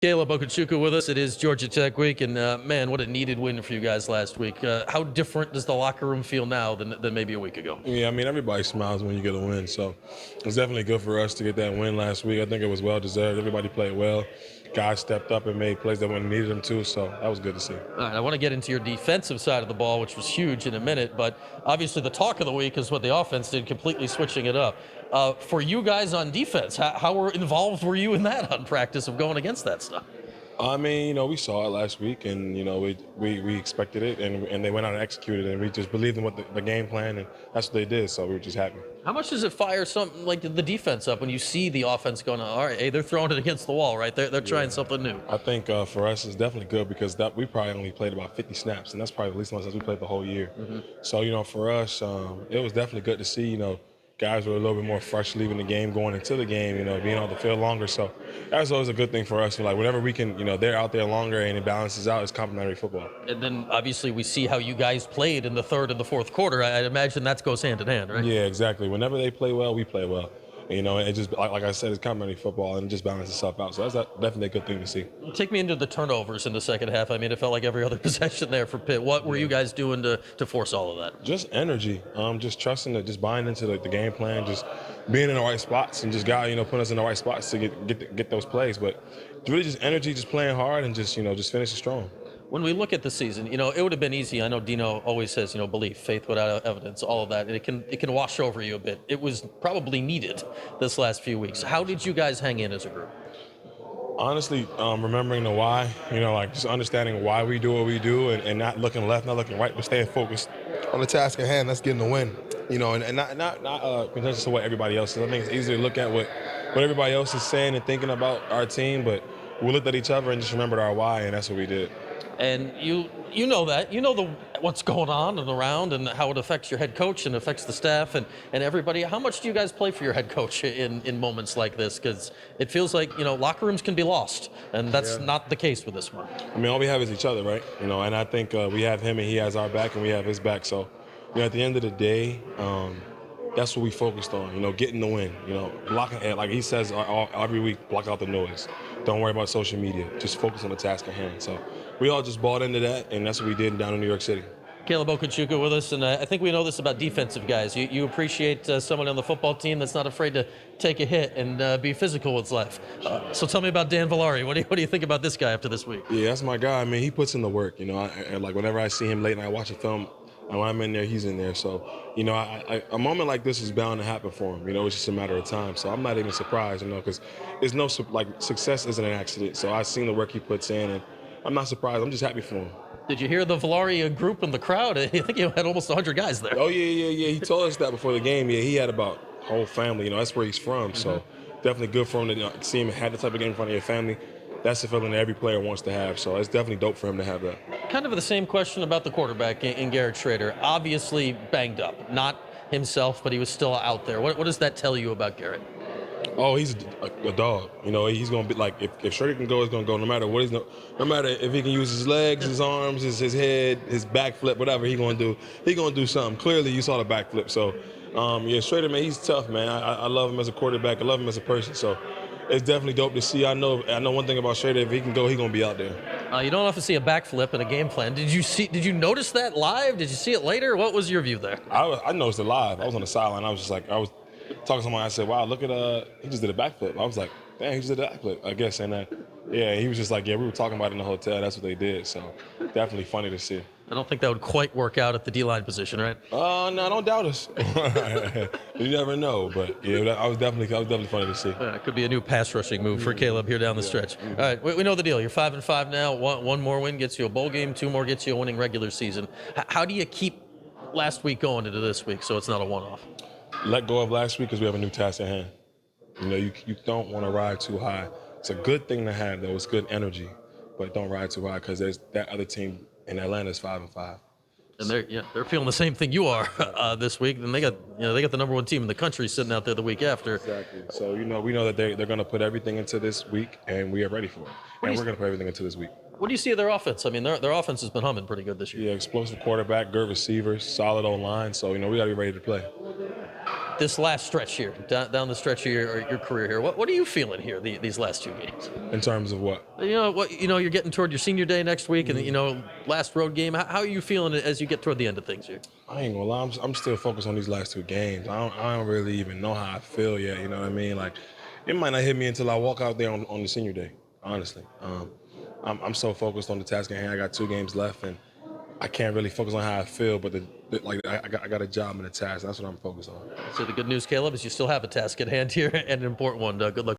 Caleb Okechukwu with us. It is Georgia Tech week, and man, what a needed win for you guys last week. How different does the locker room feel now than maybe a week ago? Yeah, I mean, everybody smiles when you get a win, so it's definitely good for us to get that win last week. I think it was well deserved. Everybody played well. Guys stepped up and made plays that when needed them to, so that was good to see. All right, I want to get into your defensive side of the ball, which was huge in a minute, but obviously the talk of the week is what the offense did, completely switching it up. For you guys on defense, how involved were you in that on practice of going against that stuff? I mean, we saw it last week, and we expected it, and they went out and executed it, and we just believed in what the game plan, and that's what they did. So we were just happy. How much does it fire something like the defense up when you see the offense going, all right, hey, they're throwing it against the wall, right? They're trying something new. I think for us it's definitely good because we probably only played about 50 snaps, and that's probably the least amount as we played the whole year. So for us, it was definitely good to see. Guys were a little bit more fresh leaving the game, going into the game, being on the field longer. So that's always a good thing for us. Like whenever we can, they're out there longer and it balances out, it's complementary football. And then obviously we see how you guys played in the third and the fourth quarter. I'd imagine that goes hand in hand, right? Yeah, exactly. Whenever they play well, we play well. And it just, like I said, it's complementary football and it just balances itself out. So that's definitely a good thing to see. Take me into the turnovers in the second half. I mean, it felt like every other possession there for Pitt. What were you guys doing to force all of that? Just energy. Just trusting it, just buying into the game plan, just being in the right spots, and just God, putting us in the right spots to get those plays. But it's really just energy, just playing hard, and just finishing strong. When we look at the season, it would have been easy. I know Dino always says, belief, faith without evidence, all of that, and it can wash over you a bit. It was probably needed this last few weeks. How did you guys hang in as a group? Honestly, remembering the why, like just understanding why we do what we do, and not looking left, not looking right, but staying focused on the task at hand. That's getting the win, and not contentious to what everybody else is. I think it's easy to look at what everybody else is saying and thinking about our team, but we looked at each other and just remembered our why, and that's what we did. And you know that. You know what's going on and around and how it affects your head coach and affects the staff and everybody. How much do you guys play for your head coach in moments like this? Because it feels like, locker rooms can be lost, and that's not the case with this one. I mean, all we have is each other, right? And I think we have him and he has our back and we have his back. So, at the end of the day, that's what we focused on, getting the win, blocking, like he says every week, block out the noise. Don't worry about social media. Just focus on the task at hand. So we all just bought into that, and that's what we did down in New York City. Caleb Okechukwu with us, and I think we know this about defensive guys. You appreciate someone on the football team that's not afraid to take a hit and be physical with life. So tell me about Dan Villari. What do you think about this guy after this week? Yeah, that's my guy. I mean, he puts in the work. Like whenever I see him late and I watch a film, and when I'm in there, he's in there. So, a moment like this is bound to happen for him. It's just a matter of time. So I'm not even surprised, because there's no, success isn't an accident. So I've seen the work he puts in, and I'm not surprised. I'm just happy for him. Did you hear the Villari group in the crowd? I think he had almost 100 guys there. Oh, yeah. He told us that before the game. Yeah, he had about whole family. That's where he's from. So definitely good for him to see him have the type of game in front of your family. That's the feeling that every player wants to have. So it's definitely dope for him to have that. Kind of the same question about the quarterback in Garrett Schrader. Obviously banged up. Not himself, but he was still out there. What does that tell you about Garrett? Oh, he's a dog. He's going to be like, if Schrader can go, he's going to go no matter what. No matter if he can use his legs, his arms, his head, his back flip, whatever he's going to do, he's going to do something. Clearly, you saw the back flip. So, Schrader, man, he's tough, man. I love him as a quarterback. I love him as a person. So it's definitely dope to see. I know one thing about Schrader. If he can go, he's going to be out there. You don't have to see a backflip in a game plan. Did you notice that live? Did you see it later? What was your view there? I noticed it live. I was on the sideline. I was talking to someone. I said, "Wow, look at he just did a backflip." I was like, "Dang, he just did a backflip." I guess, and he was just like, "Yeah, we were talking about it in the hotel. That's what they did." So definitely funny to see. I don't think that would quite work out at the D-line position, right? No, don't doubt us. You never know, but yeah, that was definitely funny to see. It could be a new pass rushing move for Caleb here down the stretch. All right, we know the deal. You're 5-5 now. One more win gets you a bowl game. 2 more gets you a winning regular season. How do you keep last week going into this week so it's not a one-off? Let go of last week because we have a new task at hand. You don't want to ride too high. It's a good thing to have, though. It's good energy, but don't ride too high because there's that other team in Atlanta is 5-5. And they're feeling the same thing you are this week. And they got the number 1 team in the country sitting out there the week after. Exactly. So we know that they're going to put everything into this week, and we are ready for it. And we're going to put everything into this week. What do you see of their offense? I mean, their offense has been humming pretty good this year. Yeah, explosive quarterback, good receivers, solid O-line. So we got to be ready to play. this last stretch here, down the stretch of your career here, what are you feeling here these last 2 games? In terms of what? You're getting toward your senior day next week, and last road game. How are you feeling as you get toward the end of things here? I ain't gonna lie, I'm still focused on these last 2 games. I don't really even know how I feel yet. You know what I mean? Like, it might not hit me until I walk out there on the senior day. Honestly, I'm so focused on the task at hand. I got 2 games left, and I can't really focus on how I feel. But I got a job and a task. That's what I'm focused on. So the good news, Caleb, is you still have a task at hand here and an important one. Good luck.